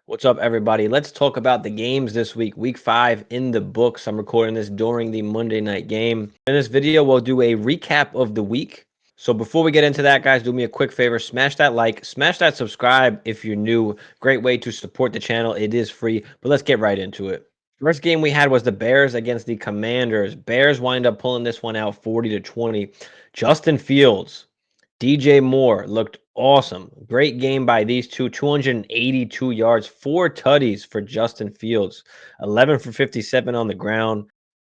What's up, everybody? Let's talk about the games this week. Week 5 in the books. I'm recording this during the Monday night game. In this video, we'll do a recap of the week. So before we get into that, guys, do me a quick favor. Smash that like, smash that subscribe if you're new. Great way to support the channel. It is free, but let's get right into it. First game we had was the Bears against the Commanders. Bears wind up pulling this one out 40-20. Justin Fields, DJ Moore looked awesome. Great game by these two. 282 yards, 4 tutties for Justin Fields, 11 for 57 on the ground.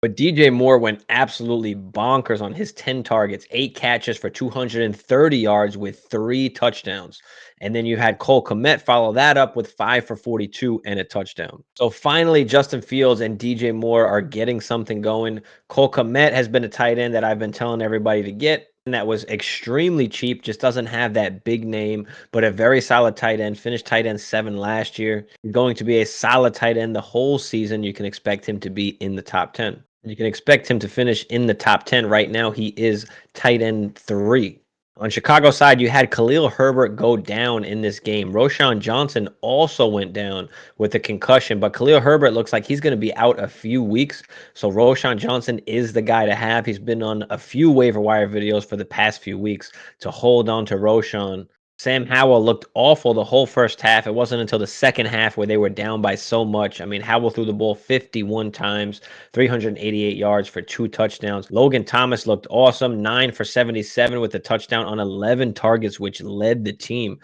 But DJ Moore went absolutely bonkers on his 10 targets, 8 catches for 230 yards with 3 touchdowns. And then you had Cole Kmet follow that up with 5 for 42 and a touchdown. So finally, Justin Fields and DJ Moore are getting something going. Cole Kmet has been a tight end that I've been telling everybody to get. And that was extremely cheap, just doesn't have that big name, but a very solid tight end. Finished tight end 7 last year. Going to be a solid tight end the whole season. You can expect him to be in the top 10. You can expect him to finish in the top 10. Right now, he is tight end 3. On Chicago side, you had Khalil Herbert go down in this game. Roschon Johnson also went down with a concussion, but Khalil Herbert looks like he's going to be out a few weeks. So Roschon Johnson is the guy to have. He's been on a few waiver wire videos for the past few weeks to hold on to Roschon. Sam Howell looked awful the whole first half. It wasn't until the second half where they were down by so much. I mean, Howell threw the ball 51 times, 388 yards for 2 touchdowns. Logan Thomas looked awesome, 9 for 77 with a touchdown on 11 targets, which led the team.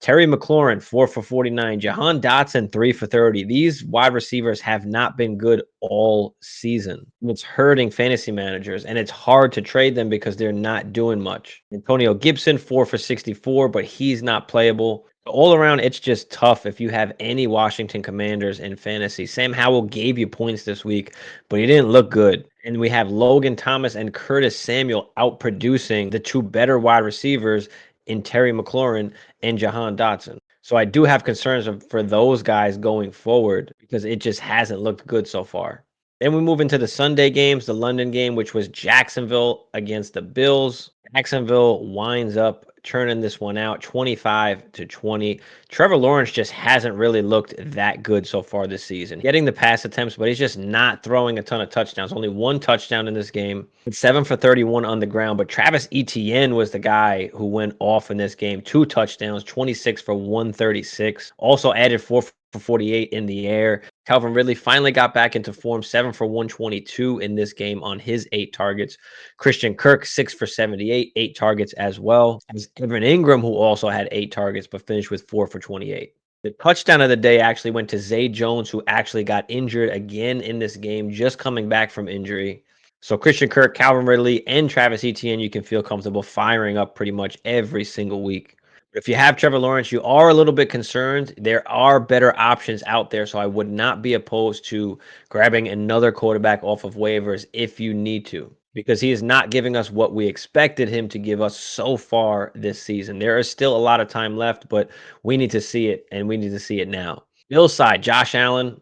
Terry McLaurin, 4 for 49. Jahan Dotson, 3 for 30. These wide receivers have not been good all season. It's hurting fantasy managers, and it's hard to trade them because they're not doing much. Antonio Gibson, 4 for 64, but he's not playable. All around, it's just tough if you have any Washington Commanders in fantasy. Sam Howell gave you points this week, but he didn't look good. And we have Logan Thomas and Curtis Samuel outproducing the two better wide receivers in Terry McLaurin and Jahan Dotson. So I do have concerns for those guys going forward because it just hasn't looked good so far. Then we move into the Sunday games, the London game, which was Jacksonville against the Bills. Jacksonville winds up churning this one out 25-20. Trevor Lawrence just hasn't really looked that good so far this season. Getting the pass attempts, but he's just not throwing a ton of touchdowns. Only 1 touchdown in this game. 7 for 31 on the ground, but Travis Etienne was the guy who went off in this game. 2 touchdowns, 26 for 136. Also added 4 for 48 in the air. Calvin Ridley finally got back into form, 7 for 122 in this game on his 8 targets. Christian Kirk, 6 for 78, 8 targets as well. As Evan Ingram, who also had 8 targets, but finished with 4 for 28. The touchdown of the day actually went to Zay Jones, who actually got injured again in this game, just coming back from injury. So Christian Kirk, Calvin Ridley, and Travis Etienne, you can feel comfortable firing up pretty much every single week. If you have Trevor Lawrence, you are a little bit concerned. There are better options out there, so I would not be opposed to grabbing another quarterback off of waivers if you need to, because he is not giving us what we expected him to give us so far this season. There is still a lot of time left, but we need to see it, and we need to see it now. Bill's side, Josh Allen,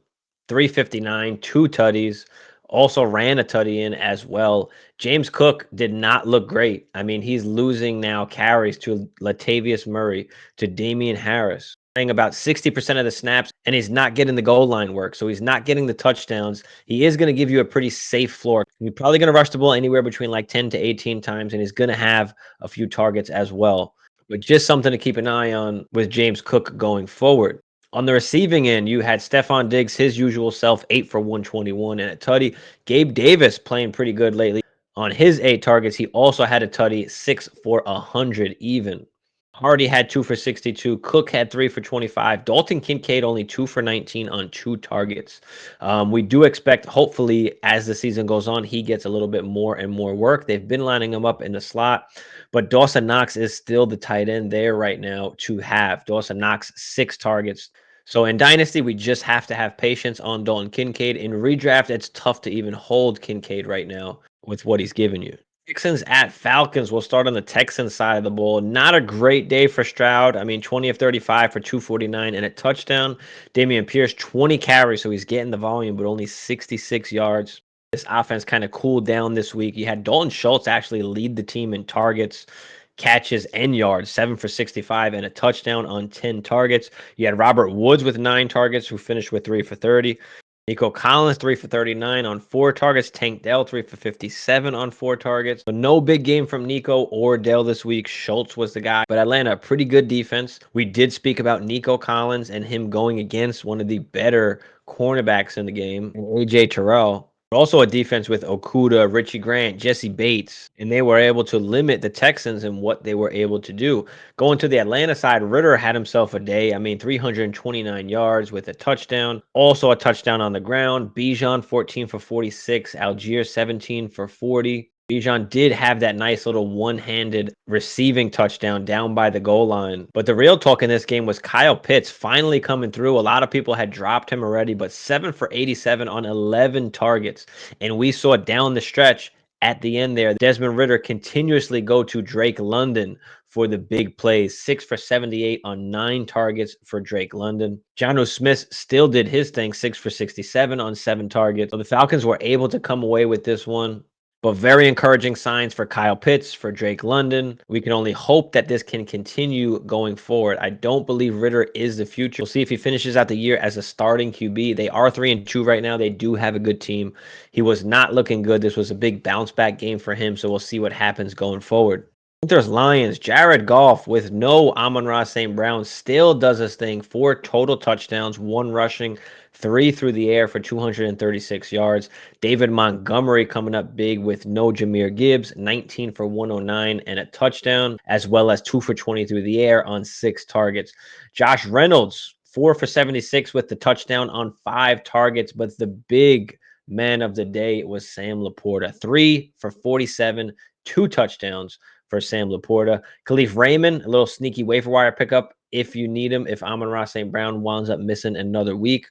359, 2 tutties. Also ran a tutty in as well. James Cook did not look great. I mean, he's losing now carries to Latavius Murray, to Damian Harris, playing about 60% of the snaps, and he's not getting the goal line work. So he's not getting the touchdowns. He is going to give you a pretty safe floor. He's probably going to rush the ball anywhere between like 10 to 18 times, and he's going to have a few targets as well. But just something to keep an eye on with James Cook going forward. On the receiving end, you had Stephon Diggs, his usual self, 8 for 121 and a tutty. Gabe Davis playing pretty good lately. On his 8 targets, he also had a tutty, 6 for 100 even. Hardy had 2 for 62. Cook had 3 for 25. Dalton Kincaid only 2 for 19 on 2 targets. We do expect, hopefully, as the season goes on, he gets a little bit more and more work. They've been lining him up in the slot, but Dawson Knox is still the tight end there right now to have. Dawson Knox, 6 targets. So in Dynasty, we just have to have patience on Dalton Kincaid. In redraft, it's tough to even hold Kincaid right now with what he's given you. Texans at Falcons. We'll start on the Texans side of the ball. Not a great day for Stroud. I mean, 20 of 35 for 249 and a touchdown. Dameon Pierce, 20 carries, so he's getting the volume, but only 66 yards. This offense kind of cooled down this week. You had Dalton Schultz actually lead the team in targets. catches and yards, 7 for 65 and a touchdown on 10 targets. You had Robert Woods with 9 targets, who finished with 3 for 30. Nico Collins, 3 for 39 on 4 targets. Tank Dell, 3 for 57 on 4 targets. But no big game from Nico or Dell this week. Schultz was the guy. But Atlanta, pretty good defense. We did speak about Nico Collins and him going against one of the better cornerbacks in the game, AJ Terrell. Also a defense with Okuda, Richie Grant, Jesse Bates, and they were able to limit the Texans in what they were able to do. Going to the Atlanta side, Ritter had himself a day. I mean, 329 yards with a touchdown. Also a touchdown on the ground. Bijan, 14 for 46. Algier, 17 for 40. Bijan did have that nice little one-handed receiving touchdown down by the goal line. But the real talk in this game was Kyle Pitts finally coming through. A lot of people had dropped him already, but 7 for 87 on 11 targets. And we saw down the stretch at the end there, Desmond Ritter continuously go to Drake London for the big plays. 6 for 78 on 9 targets for Drake London. Jonnu Smith still did his thing, 6 for 67 on 7 targets. So the Falcons were able to come away with this one. But very encouraging signs for Kyle Pitts, for Drake London. We can only hope that this can continue going forward. I don't believe Ritter is the future. We'll see if he finishes out the year as a starting QB. They are 3-2 right now. They do have a good team. He was not looking good. This was a big bounce back game for him, so we'll see what happens going forward. Panthers Lions, Jared Goff with no Amon-Ra St. Brown still does his thing. 4 total touchdowns, 1 rushing, 3 through the air for 236 yards. David Montgomery coming up big with no Jahmyr Gibbs, 19 for 109 and a touchdown, as well as 2 for 20 through the air on 6 targets. Josh Reynolds, 4 for 76 with the touchdown on 5 targets, but the big man of the day was Sam Laporta, 3 for 47, 2 touchdowns for Sam Laporta. Khalif Raymond, a little sneaky waiver wire pickup if you need him, if Amon-Ra St. Brown winds up missing another week.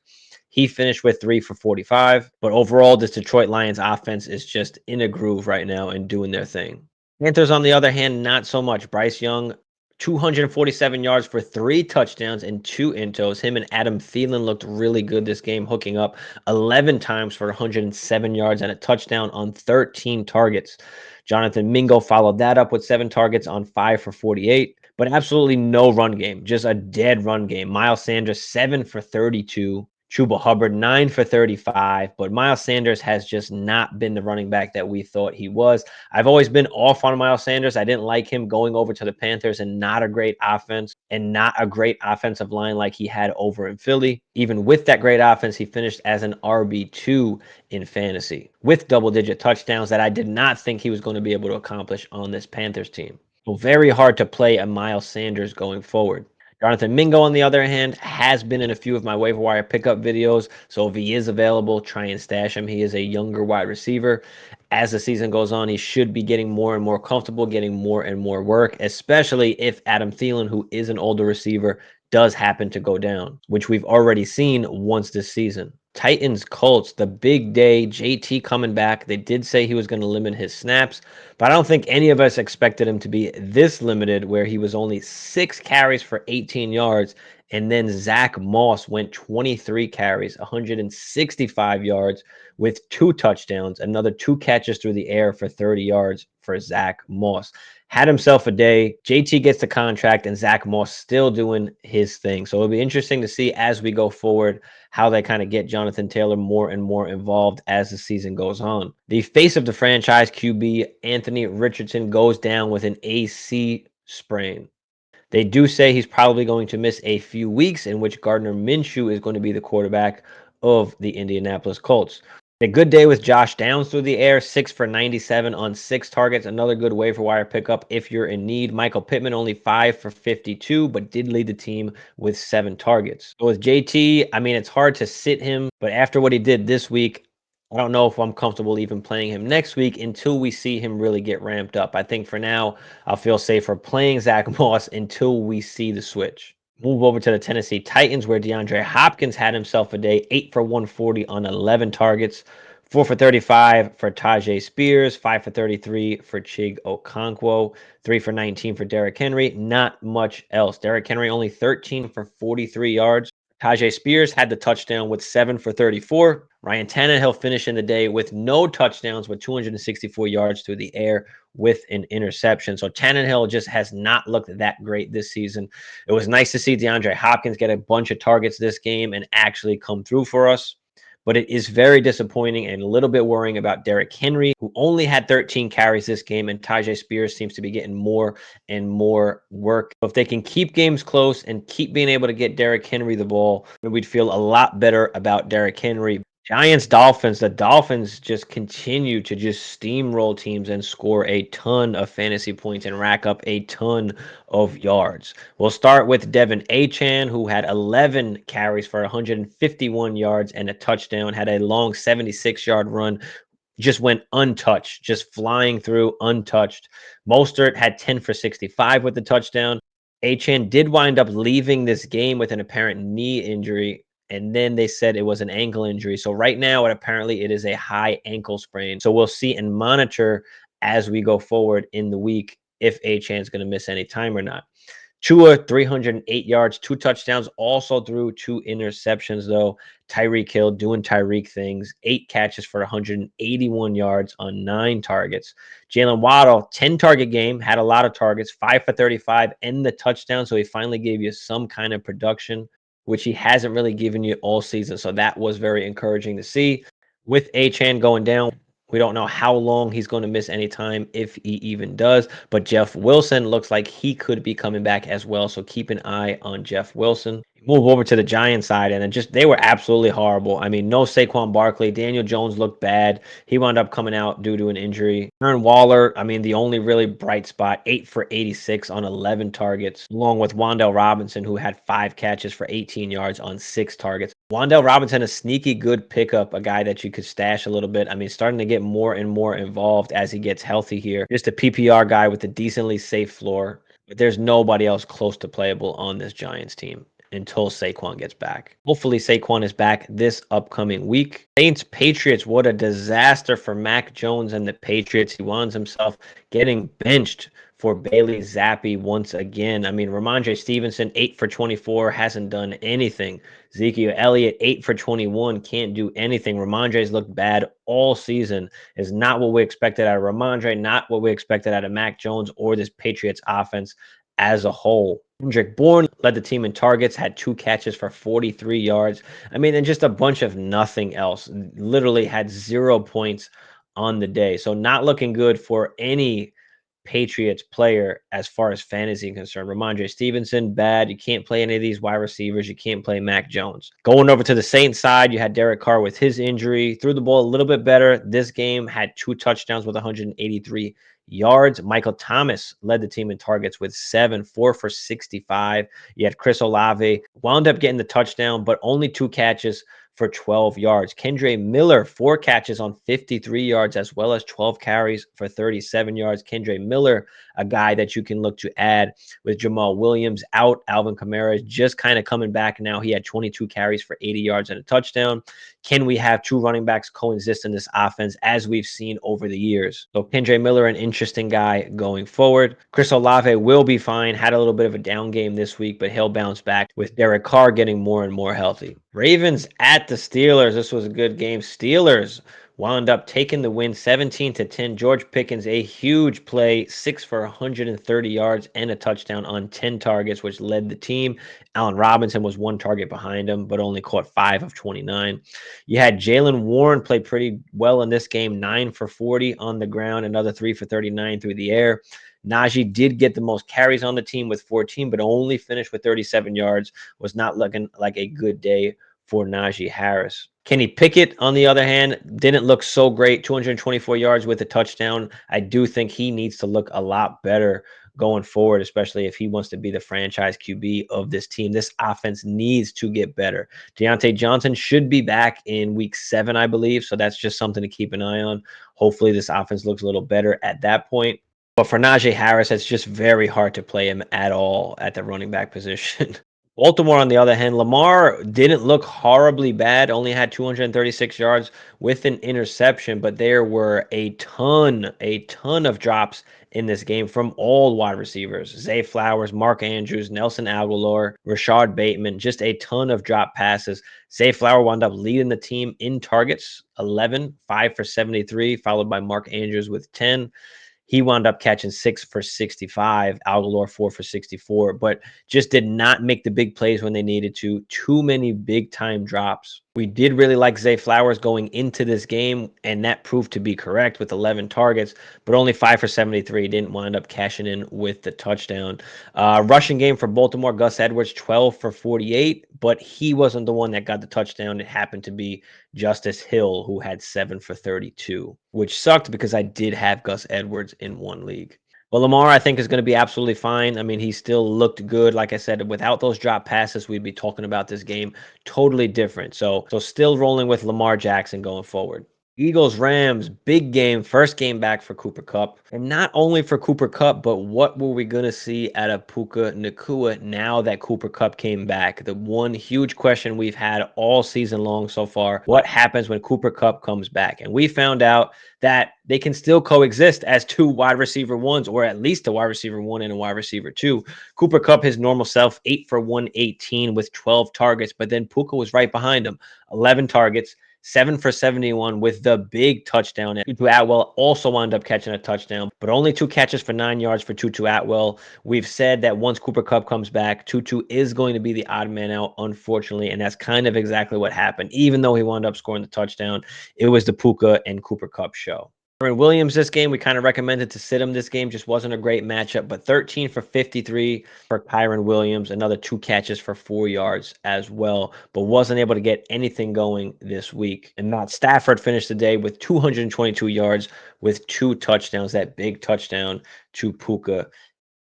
He finished with 3 for 45. But overall, this Detroit Lions offense is just in a groove right now and doing their thing. Panthers, on the other hand, not so much. Bryce Young, 247 yards for 3 touchdowns and 2 intos. Him and Adam Thielen looked really good this game, hooking up 11 times for 107 yards and a touchdown on 13 targets. Jonathan Mingo followed that up with 7 targets on 5 for 48. But absolutely no run game, just a dead run game. Miles Sanders, 7 for 32. Chuba Hubbard, 9 for 35, but Miles Sanders has just not been the running back that we thought he was. I've always been off on Miles Sanders. I didn't like him going over to the Panthers and not a great offense and not a great offensive line like he had over in Philly. Even with that great offense, he finished as an RB2 in fantasy with double-digit touchdowns that I did not think he was going to be able to accomplish on this Panthers team. So very hard to play a Miles Sanders going forward. Jonathan Mingo, on the other hand, has been in a few of my waiver wire pickup videos. So if he is available, try and stash him. He is a younger wide receiver. As the season goes on, he should be getting more and more comfortable, getting more and more work, especially if Adam Thielen, who is an older receiver, does happen to go down, which we've already seen once this season. Titans, Colts, the big day, JT coming back. They did say he was going to limit his snaps, but I don't think any of us expected him to be this limited, where he was only 6 carries for 18 yards. And then Zach Moss went 23 carries, 165 yards with 2 touchdowns, another 2 catches through the air for 30 yards for Zach Moss. Had himself a day. JT gets the contract, and Zach Moss still doing his thing. So it'll be interesting to see as we go forward how they kind of get Jonathan Taylor more and more involved as the season goes on. The face of the franchise, QB Anthony Richardson, goes down with an AC sprain. They do say he's probably going to miss a few weeks, in which Gardner Minshew is going to be the quarterback of the Indianapolis Colts. A good day with Josh Downs through the air, 6 for 97 on 6 targets. Another good waiver wire pickup if you're in need. Michael Pittman, only 5 for 52, but did lead the team with 7 targets. So with JT, I mean, it's hard to sit him, but after what he did this week, I don't know if I'm comfortable even playing him next week until we see him really get ramped up. I think for now, I'll feel safer playing Zach Moss until we see the switch. Move over to the Tennessee Titans, where DeAndre Hopkins had himself a day, 8 for 140 on 11 targets, 4 for 35 for Tajay Spears, 5 for 33 for Chig Okonkwo, 3 for 19 for Derrick Henry. Not much else. Derrick Henry only 13 for 43 yards. Tajay Spears had the touchdown with 7 for 34. Ryan Tannehill finishing the day with no touchdowns, with 264 yards through the air with an interception. So Tannehill just has not looked that great this season. It was nice to see DeAndre Hopkins get a bunch of targets this game and actually come through for us. But it is very disappointing and a little bit worrying about Derrick Henry, who only had 13 carries this game, and Tajay Spears seems to be getting more and more work. If they can keep games close and keep being able to get Derrick Henry the ball, we'd feel a lot better about Derrick Henry. Giants, Dolphins. The Dolphins just continue to just steamroll teams and score a ton of fantasy points and rack up a ton of yards. We'll start with Devin Achane, who had 11 carries for 151 yards and a touchdown, had a long 76-yard run, just went untouched, just flying through untouched. Mostert had 10 for 65 with the touchdown. Achane did wind up leaving this game with an apparent knee injury, and then they said it was an ankle injury. So right now, apparently it is a high ankle sprain. So we'll see and monitor as we go forward in the week if Achane's going to miss any time or not. Tua, 308 yards, 2 touchdowns, also threw 2 interceptions, though. Tyreek Hill doing Tyreek things, 8 catches for 181 yards on 9 targets. Jalen Waddle, 10-target game, had a lot of targets, 5 for 35, and the touchdown, so he finally gave you some kind of production, which he hasn't really given you all season, so that was very encouraging to see. With Achane going down, we don't know how long he's going to miss any time, if he even does. But Jeff Wilson looks like he could be coming back as well. So keep an eye on Jeff Wilson. Move over to the Giants side, and they were absolutely horrible. I mean, no Saquon Barkley. Daniel Jones looked bad. He wound up coming out due to an injury. Aaron Waller, I mean, the only really bright spot, 8 for 86 on 11 targets, along with Wan'Dale Robinson, who had 5 catches for 18 yards on 6 targets. Wan'Dale Robinson, a sneaky good pickup, a guy that you could stash a little bit. I mean, starting to get more and more involved as he gets healthy here. Just a PPR guy with a decently safe floor. But there's nobody else close to playable on this Giants team until Saquon gets back. Hopefully Saquon is back this upcoming week. Saints, Patriots, what a disaster for Mac Jones and the Patriots. He winds himself getting benched for Bailey Zappi once again. I mean, Ramondre Stevenson, 8 for 24, hasn't done anything. Ezekiel Elliott, 8 for 21, can't do anything. Ramondre's looked bad all season. Is not what we expected out of Ramondre, not what we expected out of Mac Jones or this Patriots offense as a whole. Kendrick Bourne led the team in targets, had 2 catches for 43 yards. I mean, and just a bunch of nothing else. Literally had 0 points on the day. So not looking good for any Patriots player as far as fantasy concerned. Ramondre Stevenson, bad. You can't play any of these wide receivers. You can't play Mac Jones. Going over to the Saints side, you had Derek Carr with his injury. Threw the ball a little bit better. This game had 2 touchdowns with 183 yards. Michael Thomas led the team in targets with 7, 4 for 65. You had Chris Olave, wound up getting the touchdown, but only 2 catches for 12 yards. Kendre Miller, 4 catches on 53 yards, as well as 12 carries for 37 yards. Kendre Miller, a guy that you can look to add with Jamal Williams out. Alvin Kamara is just kind of coming back now. He had 22 carries for 80 yards and a touchdown. Can we have 2 running backs coexist in this offense as we've seen over the years? So Kendre Miller, an interesting guy going forward. Chris Olave will be fine. Had a little bit of a down game this week, but he'll bounce back with Derek Carr getting more and more healthy. Ravens at the Steelers. This was a good game. Steelers wound up taking the win 17-10. George Pickens, a huge play, 6 for 130 yards and a touchdown on 10 targets, which led the team. Allen Robinson was 1 target behind him, but only caught 5 of 29. You had Jaylen Warren play pretty well in this game, 9 for 40 on the ground, another 3 for 39 through the air. Najee did get the most carries on the team with 14, but only finished with 37 yards. Was not looking like a good day for Najee Harris. Kenny Pickett, on the other hand, didn't look so great. 224 yards with a touchdown. I do think he needs to look a lot better going forward, especially if he wants to be the franchise QB of this team. This offense needs to get better. Deontay Johnson should be back in week 7, I believe. So that's just something to keep an eye on. Hopefully this offense looks a little better at that point. But for Najee Harris, it's just very hard to play him at all at the running back position. Baltimore, on the other hand, Lamar didn't look horribly bad, only had 236 yards with an interception, but there were a ton of drops in this game from all wide receivers. Zay Flowers, Mark Andrews, Nelson Aguilar, Rashad Bateman, just a ton of drop passes. Zay Flower wound up leading the team in targets, 11, 5 for 73, followed by Mark Andrews with 10. He wound up catching 6 for 65, Aguilar 4 for 64, but just did not make the big plays when they needed to. Too many big time drops. We did really like Zay Flowers going into this game, and that proved to be correct with 11 targets, but only 5 for 73. Didn't wind up cashing in with the touchdown. Rushing game for Baltimore, Gus Edwards, 12 for 48, but he wasn't the one that got the touchdown. It happened to be Justice Hill, who had 7 for 32, which sucked because I did have Gus Edwards in one league. But Lamar, I think, is going to be absolutely fine. I mean, he still looked good. Like I said, without those drop passes, we'd be talking about this game totally different. So still rolling with Lamar Jackson going forward. Eagles, Rams, big game, first game back for Cooper Kupp. And not only for Cooper Kupp, but what were we going to see out of Puka Nacua now that Cooper Kupp came back? The one huge question we've had all season long so far, what happens when Cooper Kupp comes back? And we found out that they can still coexist as two wide receiver ones, or at least a wide receiver one and a wide receiver two. Cooper Kupp, his normal self, 8 for 118 with 12 targets, but then Puka was right behind him, 11 targets, 7 for 71 with the big touchdown. Tutu Atwell also wound up catching a touchdown, but only 2 catches for 9 yards for Tutu Atwell. We've said that once Cooper Kupp comes back, Tutu is going to be the odd man out, unfortunately, and that's kind of exactly what happened. Even though he wound up scoring the touchdown, it was the Puka and Cooper Kupp show. Kyren Williams this game, we kind of recommended to sit him this game. Just wasn't a great matchup, but 13 for 53 for Kyren Williams. Another 2 catches for 4 yards as well, but wasn't able to get anything going this week. And Matt Stafford finished the day with 222 yards with 2 touchdowns, that big touchdown to Puka.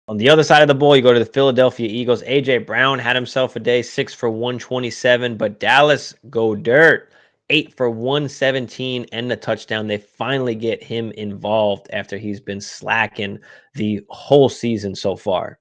On the other side of the ball, you go to the Philadelphia Eagles. A.J. Brown had himself a day, 6 for 127, but Dallas go dirt. 8 for 117 and the touchdown. They finally get him involved after he's been slacking the whole season so far.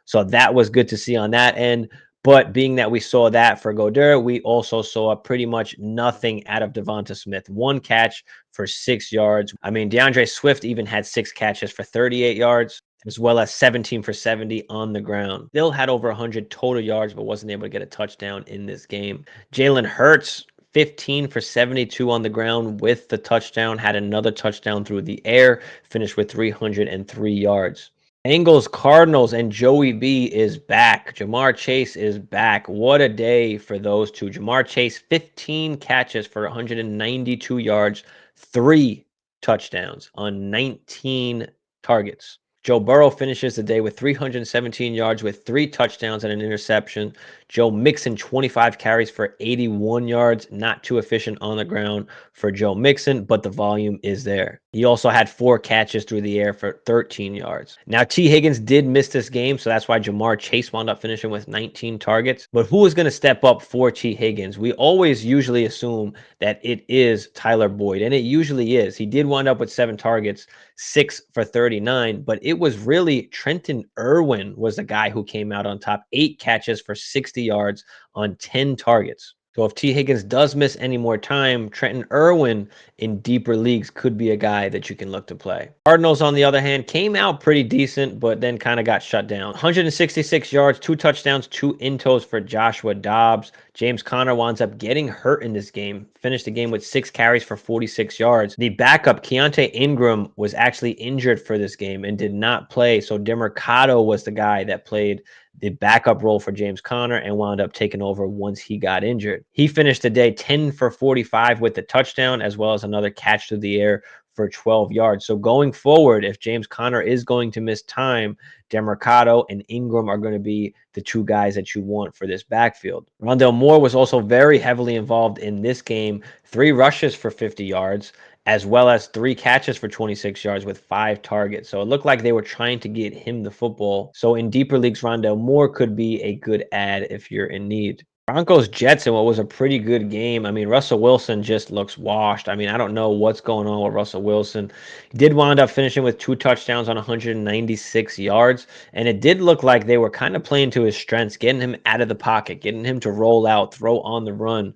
So that was good to see on that end. But being that we saw that for Goddard, we also saw pretty much nothing out of Devonta Smith. 1 catch for 6 yards. I mean, DeAndre Swift even had 6 catches for 38 yards, as well as 17 for 70 on the ground. Still had over 100 total yards, but wasn't able to get a touchdown in this game. Jalen Hurts, 15 for 72 on the ground with the touchdown, had another touchdown through the air, finished with 303 yards. Bengals, Cardinals, and Joey B is back. Jamar Chase is back. What a day for those two. Jamar Chase, 15 catches for 192 yards, 3 touchdowns on 19 targets. Joe Burrow finishes the day with 317 yards with 3 touchdowns and an interception. Joe Mixon, 25 carries for 81 yards. Not too efficient on the ground for Joe Mixon, but the volume is there. He also had 4 catches through the air for 13 yards. Now, T. Higgins did miss this game, so that's why Jamar Chase wound up finishing with 19 targets. But who is going to step up for T. Higgins? We always usually assume that it is Tyler Boyd, and it usually is. He did wind up with 7 targets, 6 for 39, but it was really Trenton Irwin was the guy who came out on top. 8 catches for 60 yards on 10 targets. So if T. Higgins does miss any more time, Trenton Irwin in deeper leagues could be a guy that you can look to play. Cardinals, on the other hand, came out pretty decent, but then kind of got shut down. 166 yards, 2 touchdowns, 2 intos for Joshua Dobbs. James Conner winds up getting hurt in this game. Finished the game with 6 carries for 46 yards. The backup, Keontae Ingram, was actually injured for this game and did not play. So DeMercado was the guy that played the backup role for James Conner and wound up taking over once he got injured. He finished the day 10 for 45 with the touchdown, as well as another catch through the air for 12 yards. So going forward, if James Conner is going to miss time, DeMercado and Ingram are going to be the 2 guys that you want for this backfield. Rondale Moore was also very heavily involved in this game. 3 rushes for 50 yards, as well as 3 catches for 26 yards with 5 targets. So it looked like they were trying to get him the football. So in deeper leagues, Rondale Moore could be a good add if you're in need. Broncos Jets in what was a pretty good game. I mean, Russell Wilson just looks washed. I mean, I don't know what's going on with Russell Wilson. He did wind up finishing with 2 touchdowns on 196 yards, and it did look like they were kind of playing to his strengths, getting him out of the pocket, getting him to roll out, throw on the run.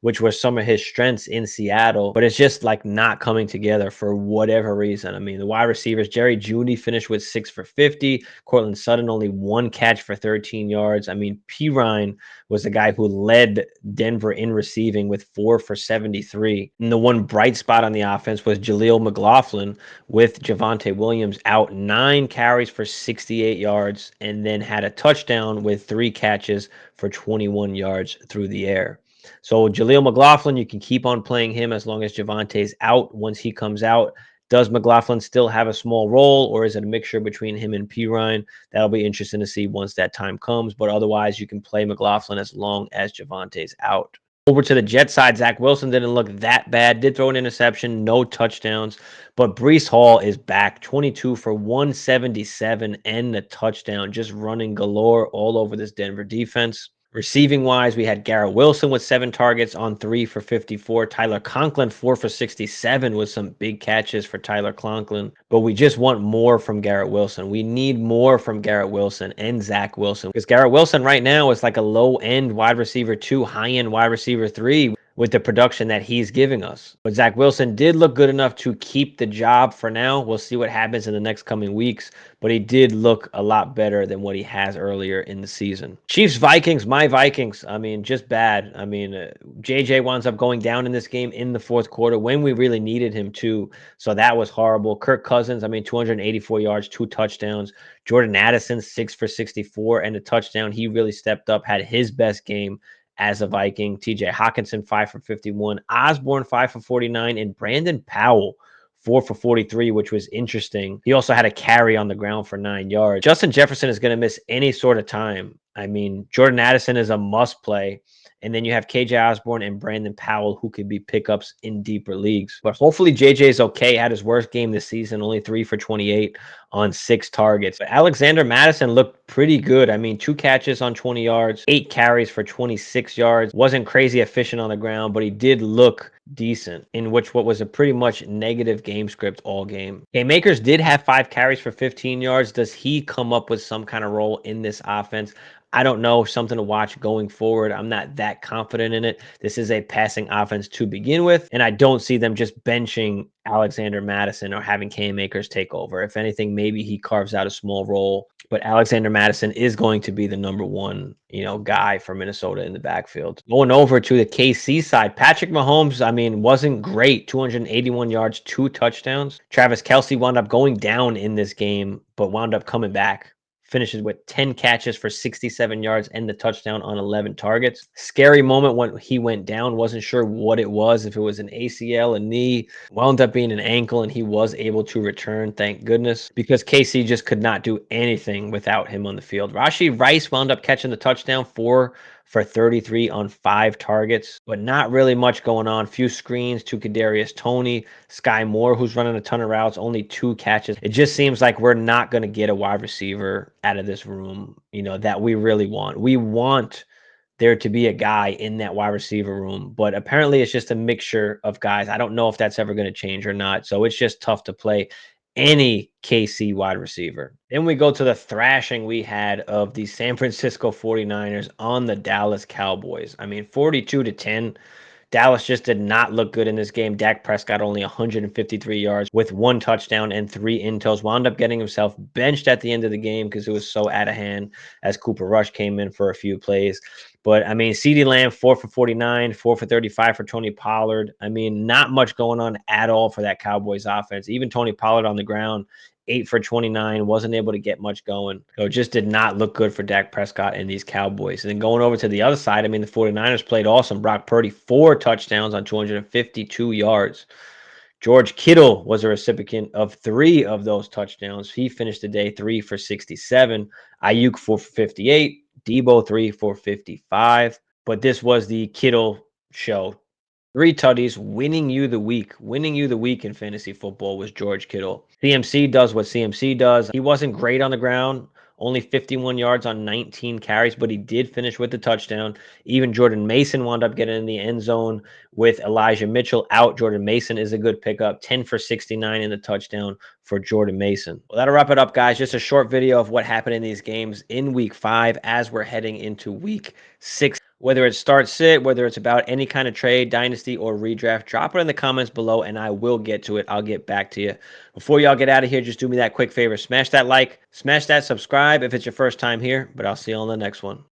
which were some of his strengths in Seattle, but it's just like not coming together for whatever reason. I mean, the wide receivers, Jerry Jeudy finished with 6 for 50. Cortland Sutton only 1 catch for 13 yards. I mean, Pirine was the guy who led Denver in receiving with 4 for 73. And the one bright spot on the offense was Jaleel McLaughlin with Javonte Williams out, 9 carries for 68 yards, and then had a touchdown with 3 catches for 21 yards through the air. So Jaleel McLaughlin, you can keep on playing him as long as Javonte's out. Once he comes out, does McLaughlin still have a small role, or is it a mixture between him and Pirine? That'll be interesting to see once that time comes. But otherwise, you can play McLaughlin as long as Javonte's out. Over to the Jet side, Zach Wilson didn't look that bad. Did throw an interception, no touchdowns. But Breece Hall is back, 22 for 177 and a touchdown, just running galore all over this Denver defense. Receiving wise, we had Garrett Wilson with 7 targets on 3 for 54. Tyler Conklin 4 for 67 with some big catches for Tyler Conklin. But we just want more from Garrett Wilson. We need more from Garrett Wilson and Zach Wilson, because Garrett Wilson right now is like a low end wide receiver 2, high end wide receiver 3 with the production that he's giving us. But Zach Wilson did look good enough to keep the job for now. We'll see what happens in the next coming weeks, but he did look a lot better than what he has earlier in the season. Chiefs Vikings, my Vikings, I mean, just bad. I mean, JJ winds up going down in this game in the fourth quarter when we really needed him to. So that was horrible. Kirk Cousins, I mean, 284 yards, 2 touchdowns. Jordan Addison, 6 for 64 and a touchdown. He really stepped up, had his best game as a Viking. TJ Hawkinson, 5 for 51. Osborne, 5 for 49. And Brandon Powell, 4 for 43, which was interesting. He also had a carry on the ground for 9 yards. Justin Jefferson is going to miss any sort of time. I mean, Jordan Addison is a must play. And then you have KJ Osborne and Brandon Powell, who could be pickups in deeper leagues. But hopefully JJ is okay. Had his worst game this season, only 3 for 28 on 6 targets. But Alexander Mattison looked pretty good. I mean, 2 catches on 20 yards, 8 carries for 26 yards. Wasn't crazy efficient on the ground, but he did look decent, in which what was a pretty much negative game script all game. Cam Akers did have 5 carries for 15 yards. Does he come up with some kind of role in this offense? I don't know, something to watch going forward. I'm not that confident in it. This is a passing offense to begin with, and I don't see them just benching Alexander Mattison or having Cam Akers take over. If anything, maybe he carves out a small role, but Alexander Mattison is going to be the number one, guy for Minnesota in the backfield. Going over to the KC side, Patrick Mahomes, I mean, wasn't great. 281 yards, 2 touchdowns. Travis Kelce wound up going down in this game, but wound up coming back. Finishes with 10 catches for 67 yards and the touchdown on 11 targets. Scary moment when he went down. Wasn't sure what it was, if it was an ACL, a knee. Wound up being an ankle, and he was able to return, thank goodness, because KC just could not do anything without him on the field. Rashee Rice wound up catching the touchdown, 4 for 33 on 5 targets, but not really much going on. Few screens to Kadarius Toney. Sky Moore, who's running a ton of routes, only 2 catches. It just seems like we're not going to get a wide receiver out of this room, that we really want. We want there to be a guy in that wide receiver room, but apparently it's just a mixture of guys. I don't know if that's ever going to change or not. So it's just tough to play any KC wide receiver. Then we go to the thrashing we had of the San Francisco 49ers on the Dallas Cowboys. I mean, 42-10. Dallas just did not look good in this game. Dak Prescott only 153 yards with 1 touchdown and 3 intos. Wound up getting himself benched at the end of the game because it was so out of hand as Cooper Rush came in for a few plays. But, I mean, CeeDee Lamb, 4 for 49, 4 for 35 for Tony Pollard. I mean, not much going on at all for that Cowboys offense. Even Tony Pollard on the ground, 8 for 29, wasn't able to get much going. So it just did not look good for Dak Prescott and these Cowboys. And then going over to the other side, I mean, the 49ers played awesome. Brock Purdy, 4 touchdowns on 252 yards. George Kittle was a recipient of 3 of those touchdowns. He finished the day 3 for 67. Ayuk 4 for 58. Debo 3 for 55. But this was the Kittle show. 3 tutties, winning you the week. Winning you the week in fantasy football was George Kittle. CMC does what CMC does. He wasn't great on the ground, only 51 yards on 19 carries, but he did finish with the touchdown. Even Jordan Mason wound up getting in the end zone with Elijah Mitchell out. Jordan Mason is a good pickup, 10 for 69 in the touchdown for Jordan Mason. Well, that'll wrap it up, guys. Just a short video of what happened in these games in week 5 as we're heading into week 6. Whether it's start sit, whether it's about any kind of trade, dynasty, or redraft, drop it in the comments below and I will get to it. I'll get back to you. Before y'all get out of here, just do me that quick favor. Smash that like, smash that subscribe if it's your first time here, but I'll see you on the next one.